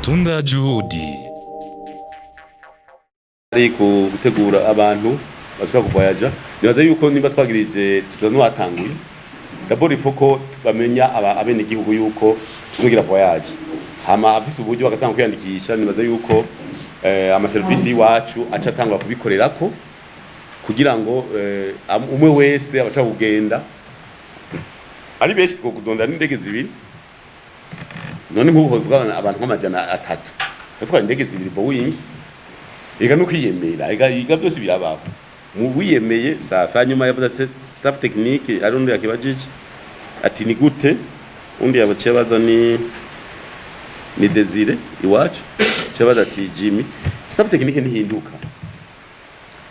Tunda juhudi. Ariko gutegura abantu bashobora kuvoyaja nibaza yuko nimba twagirije tuzonuwatanguye d'abord il faut ko bamenya abene gihugu yuko tuzogira voyage hama afise uburyo bagatanga kwiyandikisha nibaza yuko ama service iwacu aca atangwa kubikorerako kugira ngo umwe wese abashaka kugenda ari benshi two kudonda n'indege zibiri none nk'uko vuga abantu nk'amajana 3 twatwara indege zibiri Boeing ega no kwiyemera ega byose birabaho mu wiyemeye safa nyuma yavuze ati staff technique ari undi yakibajije ati ni gute undi yabaciye baza ni Desire iwacu cyabaza ati Jimmy staff technique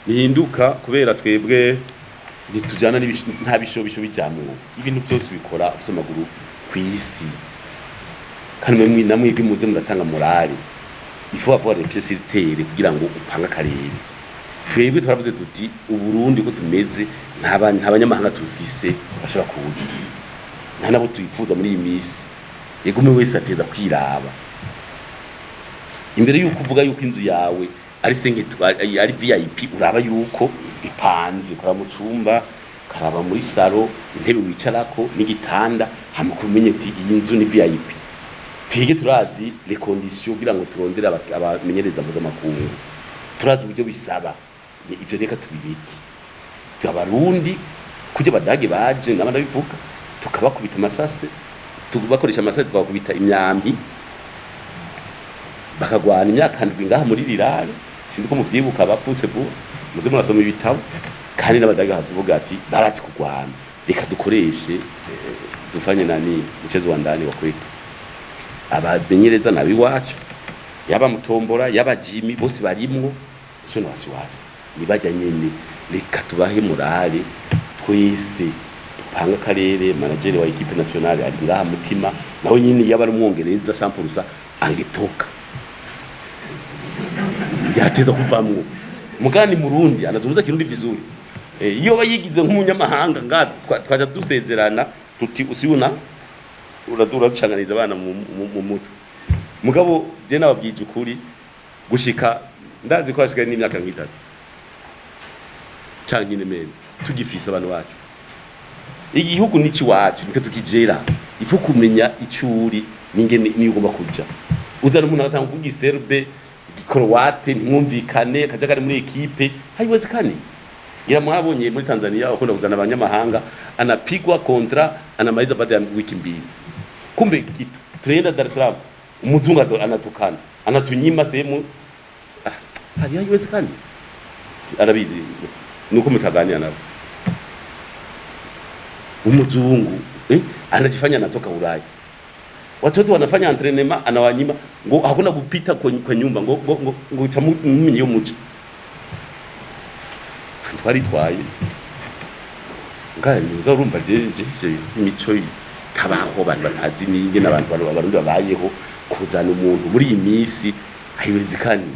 nihinduka kubera twebwe nitujana nta bishobisho bijamwe ibintu byose bikora ufite amaguru kwisi kandi mwe namwe muze mudatanga morale il faut avoir les pieds sur terre kugira ngo upanga karere twebwe twaravuze tuti uburundi ko tumeze nta banyamahanga tufise bashobora kuza nta nabo tuyifuza muri iyi misi yego umwe wese ateza kwiraba imbere yuko uvuga yuko inzu yawe ari ari VIP uraba yuko ipanze kora mu cumba karaba muri salo intebe wicarako n'igitanda hamukumenye ati iyi nzu ni VIP twige turazi les conditions kugira ngo turondera abamenyereza mpuzamakungu turazi uburyo bisaba ni ivyo reka tubibiki tubarundi kuje badage baje n'abandi bivuga tukabakubita amasase tubakoresha amasase tukabakubita imyambi bakagwana imyaka ndwi ngaha muri rirare sinzi ko muvyibuka bapfutse bu muze murasoma ibitabo kandi n'abadage haduvuga ati baratsi kugwana reka dukoreshe dufanye nani muchezo wa ndani wa kwetu abamenyereza nabi wacu yaba mutombora yaba Jimmy bose barimwo so no wasiwasi nibajya nyene reka tubahe morale twese panga karere manager wa equipe nationale ari ngaha mutima nawe nyine yaba ari umwongereza sampurusa angitoka yateza kuvamwo mugani murundi anazuruza kirundi vizuri iyo bayigize nk'umunyamahanga nga twaje dusezerana tuti usibuna uradura ducanganiza abana mu muto mugabo je nababwije ukuri gushika ndazi ko hasigaye n'imyaka nk'itatu canke nemene tugifisa abantu bacu igihugu nici wacu nika tukijera ifu kumenya icuri ningene ni ugomba kuja uzana umuntu agatanga kuvuga iserbe Croate ntimwumvikane kajagari muri equipe hayiweze kane ira mwabonye muri Tanzania akunda kuzana abanyamahanga anapigwa kontra anamaliza baada ya wiki mbili kumbe kitu tunaenda Dar es Salaam umuzungu anatukana anatunyima sehemu hayiweze kane arabizi nuko mutaganira nabo umuzungu anajifanya anatoka Ulaya watoto wanafanya entraînement anawanyima ngo hakuna kupita kwa nyumba ngo chamunyi yo muci twari twaye ngani urumva je imico tabaho abantu batazi ninge nabantu barundi babayeho kuzana umuntu muri iyi misi ayiwezikani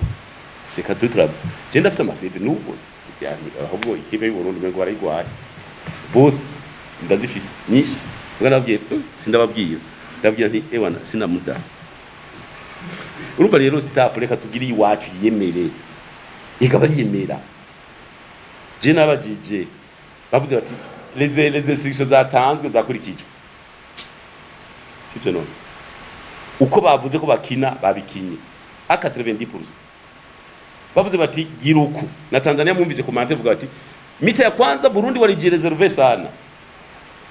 reka tutura je ndafite amaseve nuko yani ahubwo ikipe y'Uburundi ngo barayigwaye boss ndazifise nyinshi nganabwiye sindababwira ndabwira nti ewana sina muda urumva rero staff reka tugiri iwacu yemere ikaba yemera je nabajije bavuze bati les instructions zatanzwe zakurikijwe sivyo none uko bavuze ko bakina babikinye aka 90% bavuze bati giruku na Tanzania mwumvije komande vuga bati mita ya kwanza Burundi wali reserve sana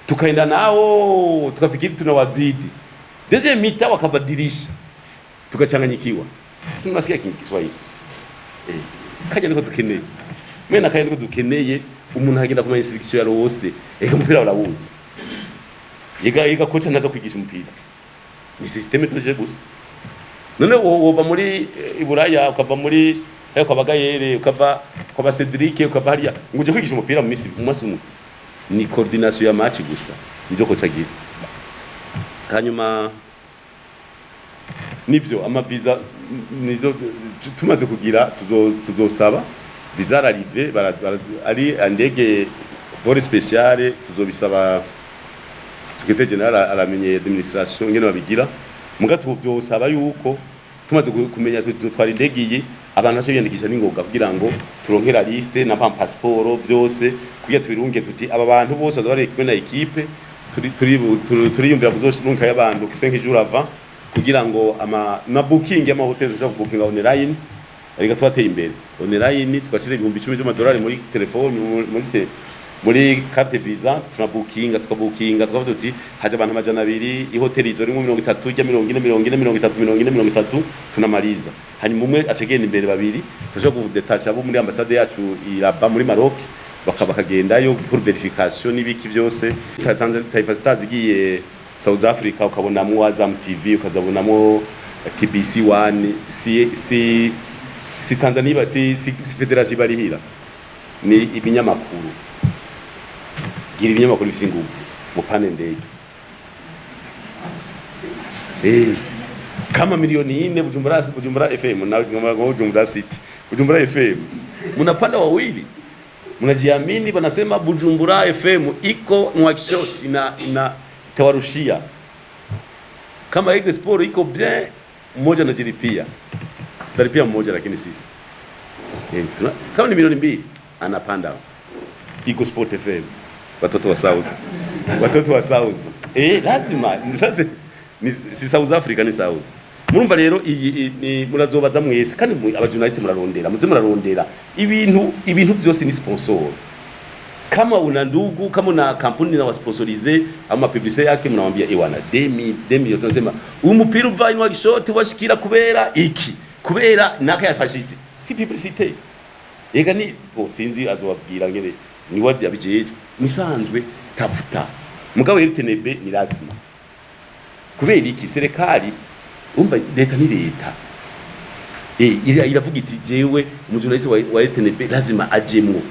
tukaenda nao tukafikiri tunawazidi deuxième mita wakabadilisha tukachanganyikiwa si mnasikia Kiswahili kaje niko dukeneye mwe nakaye niko dukeneye umuntu hagenda kuma instruction yaro wose eka mpira urabuze yiga kocha nazo kwigisha umupira ni systeme tuje gusa none wova muri Iburaya ukava muri kwa Bagayere ukava kwa Cedric ukava hariya nguje kwigisha umupira mu masi umwe ni coordination ya match gusa njo kocha gira hanyuma nivyo ama visa nizo tumaze kugira tuzosaba visa arrive ari andege vol spécial tuzobisaba secrétaire général à la administration ngene babigira mugatubyo usaba yuko tumaze kumenya tutwara indege abantu bace biyandikisha n'ingoga kugira ngo turonkera liste na passport byose kugira tubirunge tuti aba bantu bose bazabari kumwe na equipe turiyumvira kuzoshirunka y'abantu 5 jours avant kugira ngo na booking y'ama hotels ushaka booking online ariko twateye imbere online twashire ibihumbi 10 by'amadolari muri telefone muri carte visa tukabukinga tukavuga tuti haje abantu amajana 2 ihoteli izo rimwe 30 ijya 40 tunamaliza hanyuma umwe acegenda imbere babiri tuje kudetasha abo muri ambassade yacu iraba muri Maroc bakagendayo pour verification n'ibiki byose Taifa Stars igiye South Africa ukabonamo Azam TV ukazabonamo TBC1 si Tanzania si federation barihira ni ibinyamakuru gira ibinyamakuru bifite ingufu mupane ndege kama milioni 4 Bujumbura FM na Bujumbura City Bujumbura FM mnapanda wawili mnajiamini wanasema Bujumbura FM iko Nouakchott na tawarushia kama Aigle Sport iko bien mmoja anajilipia tutalipia mmoja lakini sisi kama ni milioni 2 anapanda iko Sport FM watoto wa South lazima sasa si South Africa ni South murumva rero iyi murazobaza mwese kandi abajournaliste murarondera ibintu byose ni sponsor kama una ndugu kama una kampuni na wasponsorize ama publicité yake mnawaambia ewana 2000 tunasema uyu mupira uva inwa gishoti washikira kubera iki kubera naka yafashije si publicité ega ni sinzi azobabwira ngere ni wadi abijeje misanzwe tafuta mugabo RTNB ni lazima kubera iki serikali umva leta ni leta iravuga iti jewe umujournaliste wa RTNB lazima ajemwo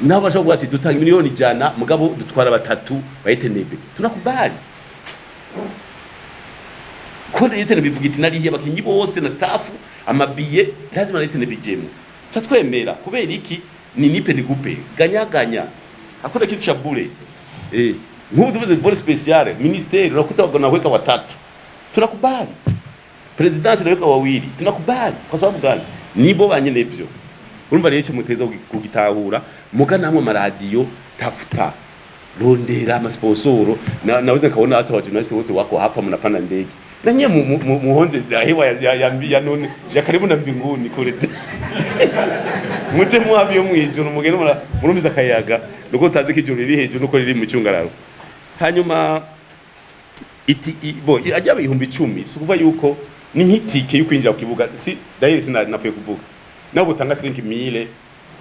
nabo bashobora ati dutanga miliyoni 100 mugabo dutwara batatu ba RTNB tunakubali ko RTNB bivuga iti narihiye abakinyi bose na staff amabiye lazima RTNB jemwo tatwemera kubera iki ni nipe ni gupe ganya hakuna kitu cha bure nk'ubu tuvuze vol special ministeri unakuta naweka watatu tunakubali presidence naweka wawili tunakubali kwa sababu gani nibo banyene byo urumva rero cyo muteza kugitahura muga namwe maradiyo tafuta rondera ama sponsoro naweza kaona hata wa journalist wote wako hapa mnapanda ndege na nyie muhonje hewa ya none ya karibu na mbinguni kule muje muhavyo mwijuru mugene murumiza kayaga nuko utazi kijuru riri hejuru nuko riri mu cyungararo hanyuma ajya ibihumbi 10 sukuva yuko ni nkitike yukwinjira ku kibuga si daire sinapfuye kuvuga nabo utanga 5000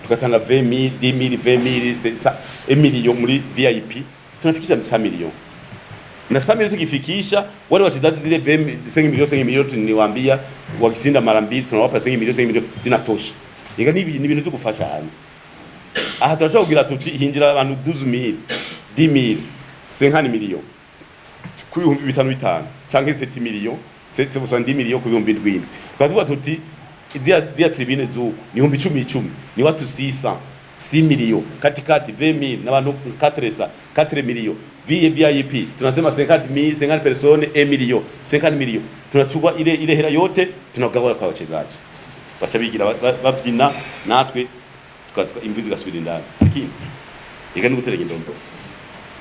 tukatanga 20000 10000 20000 1 muri VIP tunafikisha 100 milioni na 100 milioni tukifikisha wale wachezaji zile 5 milioni niwaambia wakisinda mara mbili tunawapa 5 milioni zinatosha ega ni ibintu byo gufasha hano aha turashobora kugira tuti hinjira abantu 12000 10000 50 milioni ku bihumbi 5 canke 7 milioni 770 milioni ku bihumbi 7 twavuga tuti dia tribune zuko ni 10 ni watu 600 milioni katikati 20000 n'abantu 4 milioni VIP tunasema 50 personnes 1 milioni 50 milioni tunachukua ile hela yote tunagawa kwa wachezaji bacha bigira babyina natwe imvuzi gasubira indani lakini ega ni guteranya indondo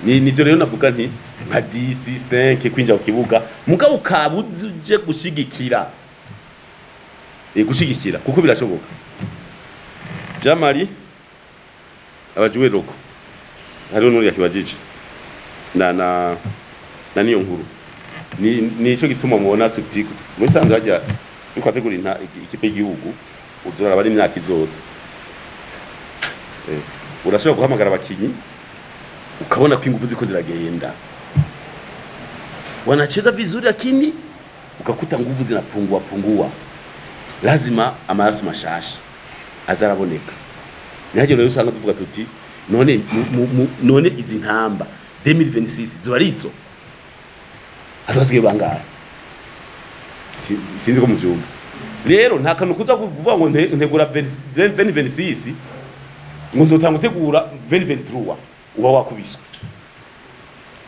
nivyo rero navuga nti nka DC 5 kwinjira ku kibuga mugabo kabuzuje gushigikira kuko birashoboka Jamali abajuwe roko hariho nuri yakibajije na niyo nkuru nico gituma mubona tuti muri sanzwe hajya ukwategura ikipe y'igihugu udora bari imyaka izoza urashobora guhamagara abakinyi ukabona ko ingufu ziko ziragenda wanacheza vizuri lakini ukakuta nguvu zinapungua lazima amaraso mashasha azaraboneka nihagero rero usanga tuvuga tuti none izi ntamba 2026 zibarizo azasigaye bangahe sinzi ko muvyumva rero nta kantu kuza kuvuga ngo ntegura 2026 ngo nzotanga gutegura 2023 uba wakubiswe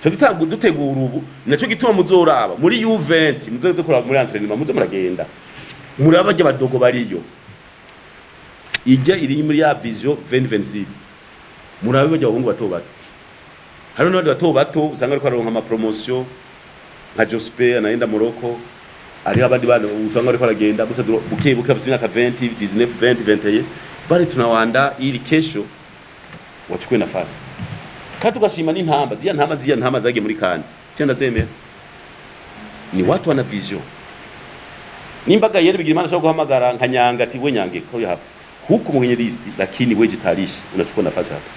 cyo dutegura ubu naco gituma muzoraba muri Juventus muzokora muri entraînement muzo muragenda muraba bajya badogo bariyo ijya iri muri ya vision 2026 murabe bajya abahungu bato bato hari n'abandi bato bato usanga ariko aronka ama promotion nka Jospe anaenda Morocco ari abandi bana usanga ariko aragenda gusa buke bafite imyaka 20 19 20 21 bari tunawanda ili kesho wachukue nafasi kandi tugashima n'intamba ziya ntamba zagiye muri kandi cyenda zemera ni watu wana vision nimbaga yere bigira imana sho guhamagara nkanyanga ati we nyange ko yahapa huku mwenye listi lakini wewe jitarishi unachukua nafasi hapa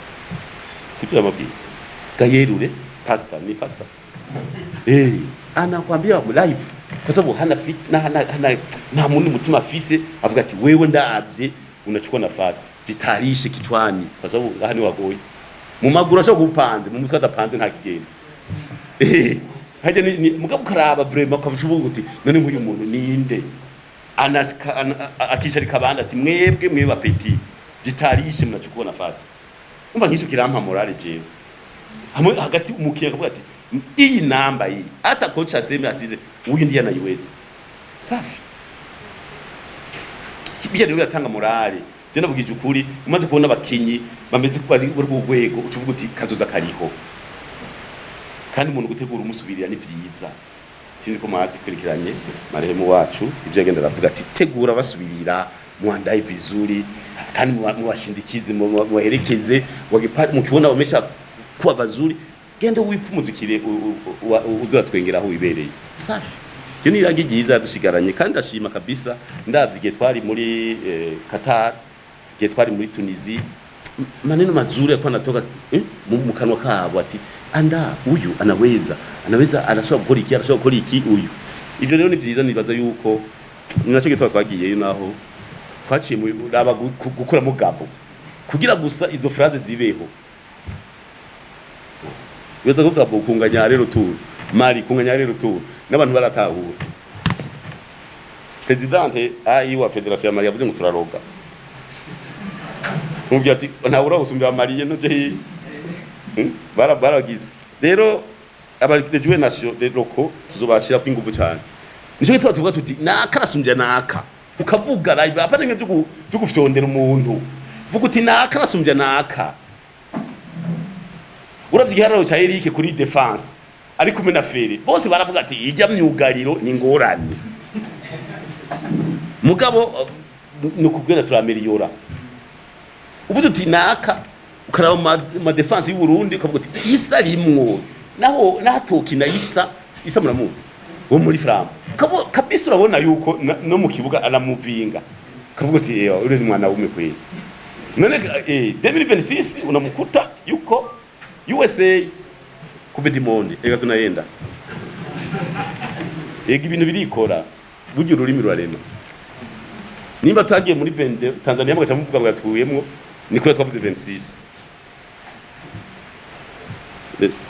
siku ya mapi gayerure pastor ni pastor anakuambia live kwa sababu hana fit na muntu mutima afise avuga ati wewe ndavye unachukua nafasi jitarishe kichwani kwa sababu hani wagoye mu maguru asho gupanze mu mutwe adapanze nta kigenda haje ni mugabo karaba vraiment kavuga uti none nk'uyu muntu ninde akisha rikabanda ati mwebwe bapeti jitarishe mnachukua nafasi umva nk'icyo kirampa morale jewe hamwe hagati umukiye akavuga ati iyi namba iyi hata coach aseme asize uyu ndiye anayiweza safi kibya rero yatanga morale je nabugije ukuri umaze kubona abakinyi bameze ku rwego ucuvuga uti kazoza kariho kandi umuntu gutegura umusubirira ni byiza sinzi ko mwatikirikiranye marehemu wacu ibyo yagenda aravuga ati tegura basubirira muandaye vizuri kandi muwashindikize muherekeze mukibona bamesha kuwa vizuri genda wipumuzikire uzaratwengera aho wibereye safi cyo ni irangi ryiza dusigaranye kandi ndashima kabisa ndavyigiye twari muri Qatar giye twari muri Tunisia maneno mazuri yako anatoka mu kanwa kabo ati anda uyu anaweza anashobora gukora iki uyu ivyo rero ni byiza nibaza yuko ninacho gitwa twagiye naho twaciye mu raba gukora mu gabo kugira gusa izo phrase zibeho weza ko gabo kunganya rero tu mari kunganya rero tu n'abantu baratahura presidente wa federation ya Mali yavuze ngo turaroga kumubwira ati nta urahusumbira Mali no je baragize rero abadejuwe nation de loko tuzobashira kwinguvu cyane nico gitwa tuvuga tuti nakarasumbya naka ukavuga live apana nge byo gufyondera umuntu vuga uti nakarasumbya naka uravyiharaho cha Eric kuri defense ari kumena fere bose baravuga ati ijya myugariro ni ngorane mugabo nukubwira turamiliyora uvuze uti naka ukaraba ma defense y'u Burundi ukavuga uti isa rimwo naho natoki na isa muramuzi wo muri Frama kabisa urabona yuko no mu kibuga anamuvinga kavuga uti uri ni mwana wume kwe none 2026 unamukuta yuko USA kubedi monde ega tunayenda ega ibintu birikora buryo ururimi rurarema nimba tagiye muri Tanzania mugacha muvuga ngo yatuyemwo niko twavuze 26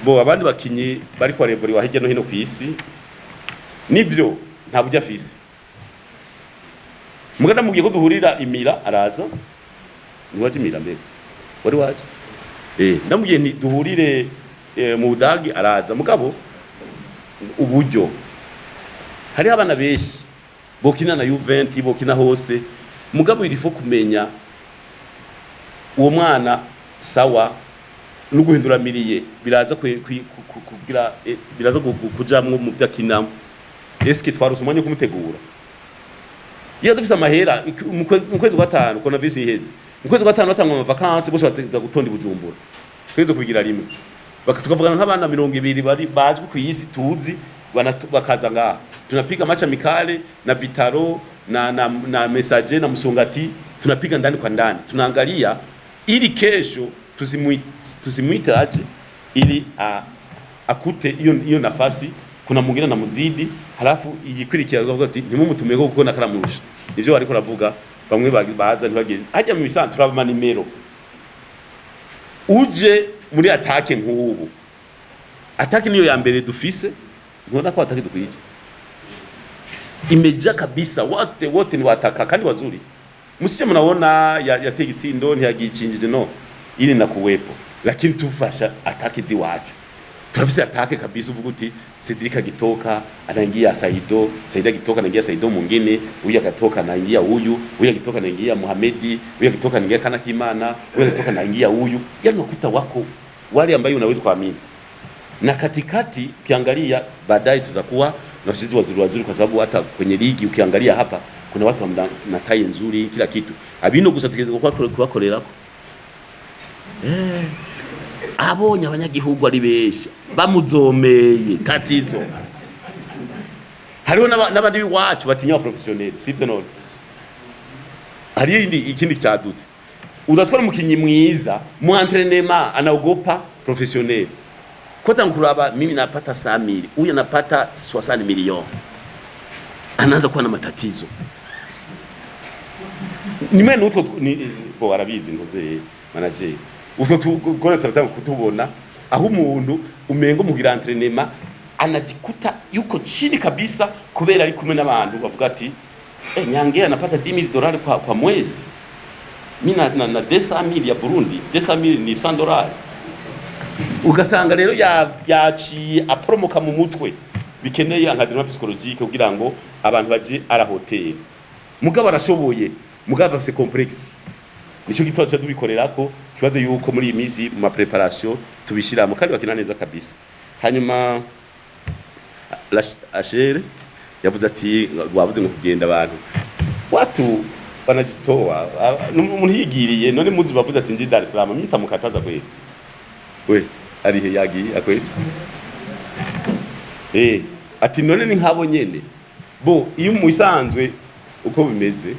bo abandi bakinyi bari kwa revori wa hirya no hino ku isi nivyo nta bujya afise mugana mugiye ko duhurira imira araza ni waje imira mbere wari waje ndamugiye nti duhurire mu Budagi araza mugabo uburyo hari abana beshi bokina na Juventus bokina hose mugabo irifo kumenya uwo mwana sawa nuguhindura miriye biraza kugira biraza kujamwe mu vyakina eske twarusumanye kumutegura iyo dufise amahera mu kwezi kwa 5 kona visi iheze mu kwezi kwa 5 batangwa ama vacances bose bateza gutonda Bujumbura tweze kubigira rimwe bakatuvugana nk'abana 200 bari bazwi ku yisi tuzi bakaza ngaha tunapiga match amicale na Vitaro na Messager na Musongati tunapiga ndani kwa ndani tunaangalia ili kesho tusimuitaje ili akute hiyo nafasi kuna mwingine na muzidi halafu igikwirikiye avuga ati ntimumutumeko kuko nakaramurusha ivyo ariko ravuga bamwe baza ntibagire hajya mu bisanzwe turaba nimero uje muri atake nk'ubu atake niyo ya mbere dufise nkunda ko atake dukwije imeja kabisa wote ni wataka kandi wazuri musije mnaona yatege itsindo ntiyagicinjije no ili na kuwepo lakini tufasha atake ziwacu turafise atake kabisa uvuga uti Cedric agitoka anaingia Saido, Saido agitoka anaingia Saido mwingine, huyu agatoka anaingia huyu agitoka anaingia Mohamedi, huyu agitoka anaingia Kana Kimana, huyu agitoka anaingia huyu. Yaani unakuta wako wale ambao unaweza kuamini. Na katikati ukiangalia baadaye tutakuwa na wachezaji wazuri kwa sababu hata kwenye ligi ukiangalia hapa kuna watu na tai nzuri kila kitu. Abino gusategeza kwa kubakorerako. Abonye abanyagihugu ari besha bamuzomeye tatizo. Hariho n'abandi wacu batinya professionnel, sivyo none. Hariyo ikindi cyadutse. Uratwara umukinyi mwiza, mu entraînement anaogopa professionnel. Kota nkuraba mimi napata 100,000, huyu anapata 60 milioni. Anaanza kuwa na matatizo. Nimwe n'utwo bo arabizi ngoze manager. Utwo tugora turatanga kutubona aho umuntu umengo mugira entraînement anajikuta yuko chini kabisa kubera ari kumwe n'abantu bavuga ati Nyange anapata $10,000 kwa mwezi. Mimi na 200,000 ya Burundi, 200,000 ni $100. Ugasanga rero yaciye apromoka mu mutwe bikeneye ankadima psychologique kugira ngo abantu baje ara hotel. Mugabo arashoboye, mugabo afise complexe. Nico gitwaje tubikorerako kibazo yuko muri iyi minsi mu preparation tubishiramo kandi bakina neza kabisa. Hanyuma Ashere yavuze ati wavuze ngo kugenda abantu watu banajitoa umuntu yigiriye none muzi bavuze ati nji Dar es Salaam mita mukataza kweli we ari he yagiye akwezi ati none ni nkabo nyene bo iyo muisanzwe uko bimeze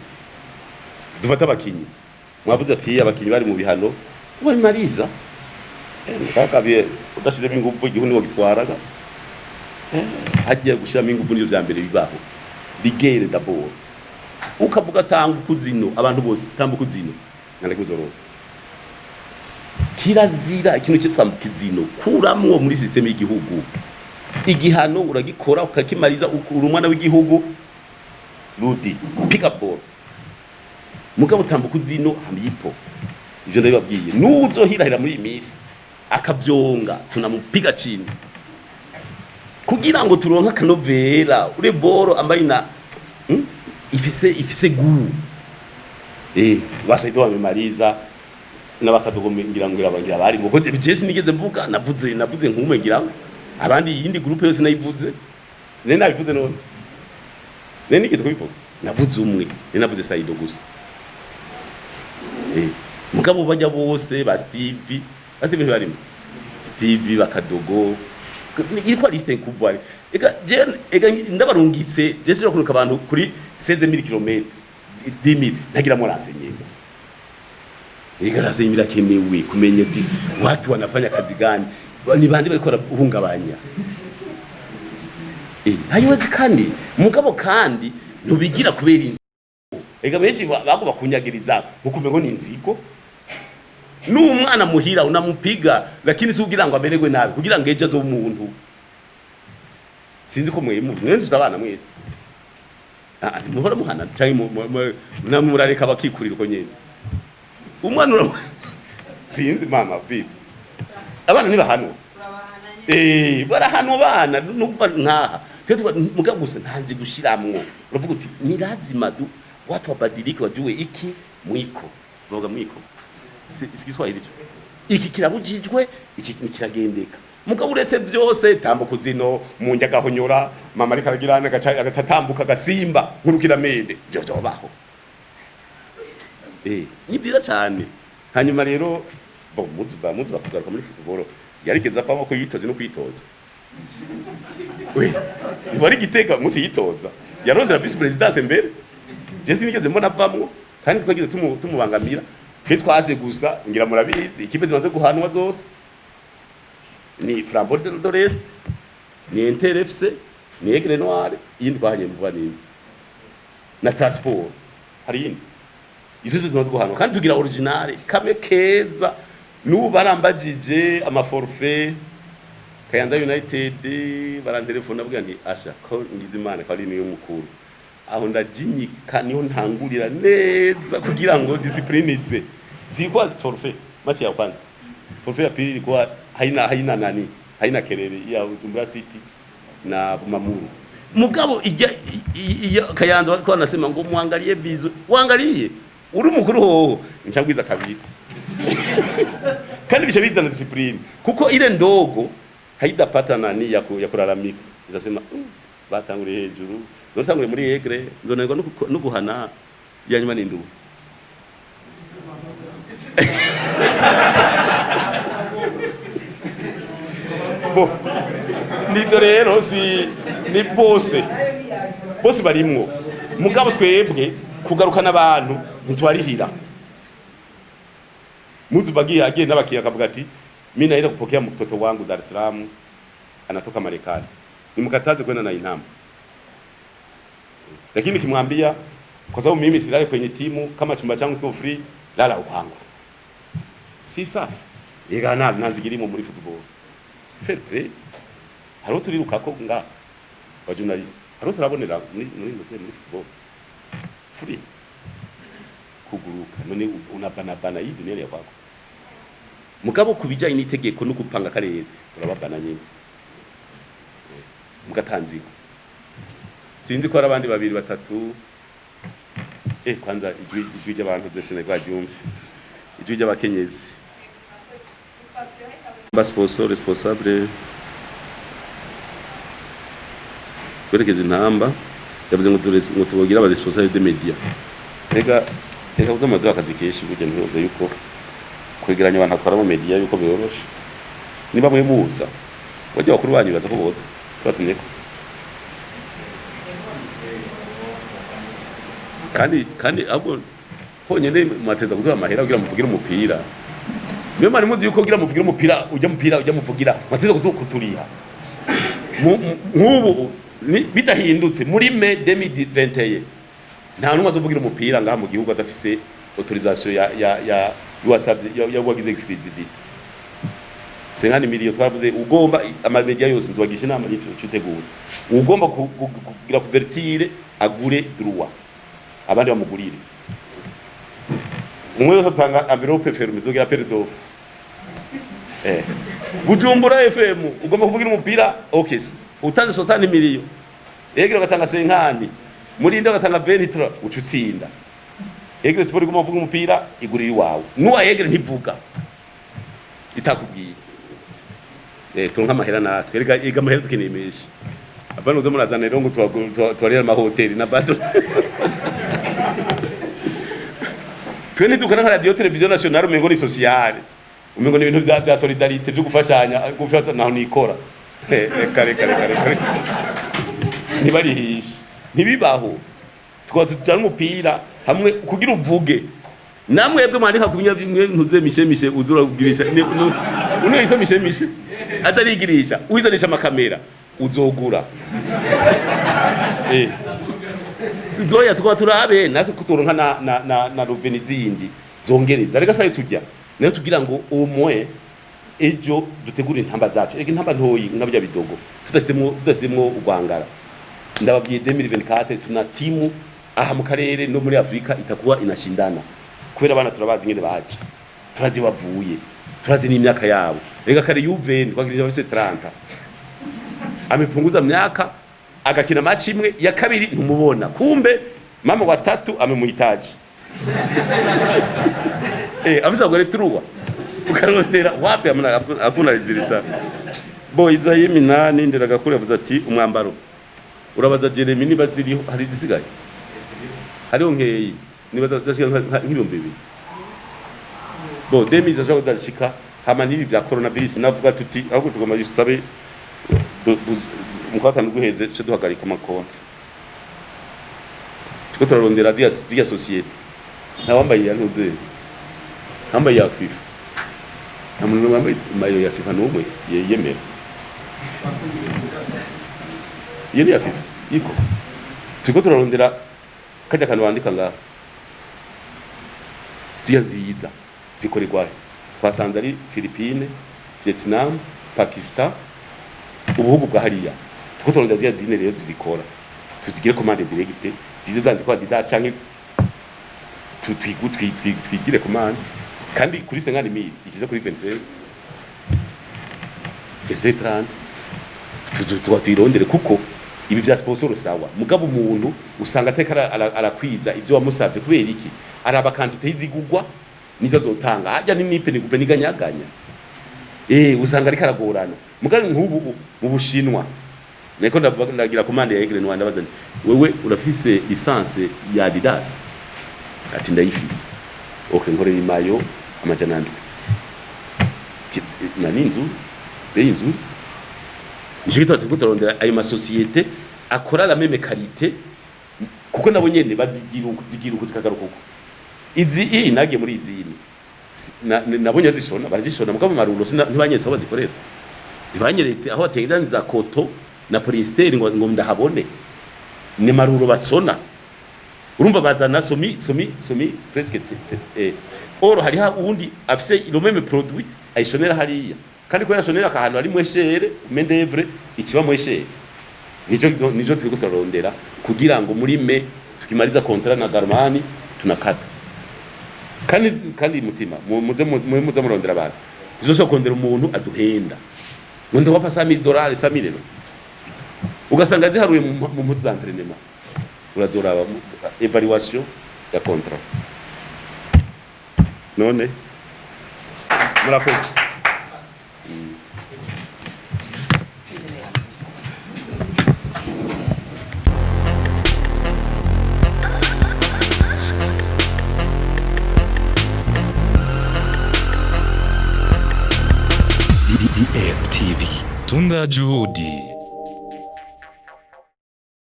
dufata abakinyi mwavuze ati abakinyi bari mu bihano bari mariza kakabiye udashire bingubu igihuni wo gitwaraga hagiye gushiramo ingufu niyo bya mbere bibaho ligere d'abord ukavuga tanga kuzino abantu bose tambuka kuzino nalekuzoro kirazira ikintu cyitwambuka izino kuramwo muri system y'igihugu igihano uragikora ukakimariza urumwana w'igihugu rudi pick up ball mugabo tambuka uzino hamipo ivyo ndabibabwiye nuzohirahira muri imisi akavyonga tunamupiga chini kugira ngo turonka kanovera ure boro ambaye na ifise gu Wasaido wamemaliza n'abakadogomengira ngo irabangira bari ngo Jesse nigeze mvuga navuze nkume ngira abandi yindi groupe yose nayivuze nabivuze none nigeze kubivuga navuze umwe navuze Saido gusa mugabo bajya bose ba Steve barimo Steve bakadogo ilikuwa liste kubwa ega ndabarungitse Jesse rokunuka abantu kuri 16000 km 10000 nagira mo ransenyego ega ransenyira kenewe kumenya ati watu wanafanya kazi gani ni bandi bariko uhungabanya hayiwezi kandi mugabo kandi nubigira kubera ega benshi bago bakunyagiriza mukumengo ni inziko n'umwana muhira unamupiga lakini si ugira ngo amererwe nabi kugira ngo eje zo umuntu sinzi ko mwenze abana mwese muhora muhana cyangwa namurareka bakikurira uko nyene umwana sinzi mama bibi abana ni bahanwa barahanwa bana nukuva nkaha muga gusa ntanzi gushiramwo uravuga uti ni lazima watu wabadilike wajue iki mwiko boga mwiko Kiswahili cyo iki kirabujijwe iki kiragendeka mugabo uretse byose tambuka uzino mu njyagahonyora mama ari karagirana agatambuka gasimba nkurukiramende byo baho ni byiza cyane hanyuma rero bo muzi bakugaruka muri football yarigeze apamo ko yitoze no kwitoza we bari gitega musi yitoza yarondera vice president mbere Jesse nigeze mbona avamwo kandi twagize tumubangamira twaze gusa ngira murabizi ikipe zimaze guhanwa zose ni Flambeau de l'Est ni Inter FC ni Aigle Noir yindi bahanye mvuga nini na Transport hari yindi izo zimaze guhanwa kandi tugira original kame keza nubarambagije ama forfait Kayanza United barantelefona bwa nti asha ko ngizimana ko ari niyo mukuru aho ndajinyika niho ntangurira neza kugira ngo disciplinize zikwa forfait match ya kwanza forfait ya pili ilikuwa haina nani haina kelele ya Bujumbura City na Bumamuru. Mugabo ijya Kayanza walikuwa wanasema ngo muangalie vizo. Waangalie. Uri mukuru hoho nchangwiza kabiri. Kandi bisho bizana discipline. Kuko ile ndogo haidapata nani ya kulalamika. Izasema batangure hejuru. Notangure muri egre, nzonengo no guhana yanyuma n'indubu. Bo nibyo rero si ni bose barimwo mugabo twebwe kugarukana abantu ntitwarihira muzi bagiye agiye n'abakiya akavuga ati mimi naenda kupokea mtoto wangu Dar es Salaam anatoka Marekani nimkataze kwenda na Inamba lakini kimwambia kwa sababu mimi silale kwenye timu kama chumba changu kiko free lala kwangu si safi igana nanzigirimo muri football fair play haro turiruka ko nga ba journalist haro turabonera muri football free kuguruka none unabana yidi nere kwako mugabo kubijanye n'itegeko no gupanga karere turababana nyine mugatanziko sinzi ko arabandi babiri batatu kwanza ijwi ry'abantu zese ne rwagyumve ijwi ry'abakenyezi ba sponsor responsable kwerekeza intamba yavuze ngo tubogira aba responsable de media rega uzamaduka akazi keshi burya ntihoze yuko kwegeranya abantu akora mu media yuko biyoroshe niba mwemuza wajya bakuru banyu baza ko boza twatumye ko kandi abo honyene mateza kuduha amahera kugira muvugira umupira niyo mari muzi yuko kugira muvugira umupira ujya muvugira mateza kuturiha nk'ubu bidahindutse muri me 2021 nta numwe azovugira umupira ngaha mu gihugu adafise autorisation ya wagize exclusivity 50 million twavuze ugomba amamedia yose nzwagisha inama y'icyo ugomba kugira couverture agure droit abandi bamugurire umwe wese atanga envelope ferme zogira perdof Bujumbura FM ugomba kuvugira umupira okay utanze 60 million egera gatanga 50 muri ndo gatanga 23 ucutsinda egera sport ugomba kuvuga umupira igurira iwawe nuwa egera ntivuga itakubwiye tunka mahera natwe ega mahera tukinemesha abana zo murazana rero ngo twarira ama hotel na bado twene dukana nka radio television nationale umengo ni sociale umengo ni ibintu bya solidarité byo gufashanya gufata naho nikora kare ntibarihisha ntibibaho twazujana umupira hamwe kugira uvuge namwe yebwe mwandika kubinya bimwe ntuze mishe uzura kugirisha uno yitwa mishe atarigirisha uhizanisha amakamera uzogura doya tukwa turabe natwe kutoronka na reveni zindi zongereza reka sayo tujya nayo tugira ngo umwe ejo dutegura intamba zacu ege intamba ntoyi nkabya bidogo tudasemwo urwangara ndababwiye 2024 tuna timu aha mu karere no muri Afrika itakuwa inashindana kubera abana turabazi ngene baje turazi bavuye turazi n'imyaka yabo rega kare Juve twagirije base 30 amepunguza myaka agakina match imwe ya kabiri ntumubona kumbe mama wa tatu amemuhitaji afisa gore truwa ukarondera wapi akuna rezilita boy izaye minani ndiraga kuri avuze ati umwambaro urabaza Jeremy niba ziriho hari zisigaye hariho nkeyi niba zashika nk'ibihumbi bibiri bo demiza zo dashika hama nibi bya coronavirus navuga tuti ahubwo tugomba yusabe mukata nuguheze cyo duhagarika amakonti tuko turarondera zya societe nabambaye yantuze nambaye ya FIFA namuntu wambaye mayo ya FIFA n'umwe yemera yari ya FIFA iko tuko turarondera kajya kantu bandika nga zya nziza zikorerwa twasanze ari Philippines Vietnam Pakistan ubuhugu bwa hariya tuko turondera zya zine rero zikora tuzigire commande directe zize zanze kwa Adidas canke twigire commande kandi kuri 50,000 ikize kuri 25 Z30 tuyirondere kuko ibi vya sponsor sawa mugabo umuntu usanga ateka arakwiza ivyo wamusavye kubera iki araba quantité y'izigugwa nizo zotanga hajya n'imipe nigupe niganyaganya usanga ari karagorana mugabo nk'ubu mu Bushinwa neko ndagira commande ya Egle Rwanda bazana wewe urafise licence ya Adidas ati ndayifise okay nkore imayo amajana ndwi nani inzu b'inzu nje gitatu gutorondera ayo masosiyete akora la même qualité kuko nabo nyene zigira ukuzikagaruka uko izi nagiye muri izi nabonye zishona barazishona mugabo maruro ntibanyetse aho bazikorera ntibanyeretse aho bategeraniza koto na polyester ngo ndahabone ni maruro batsona urumva bazana somi presque oro hari ha undi afise le même produit ayishonera hariya kandi ko yashonera akahantu ari mweshere mendevre ikiba mweshere nijo turi gutorondera kugira ngo muri me tukimaliza contrat na Garmani tunakata kandi mutima muze murondera abantu izo kondera umuntu aduhenda ngo ndo wapa $100,000 $100,000 ugasanga ziharuye mu mpuzu za entraînement urazora evaluation ya contrat none murakoze DDF TV. Tunda juhudi.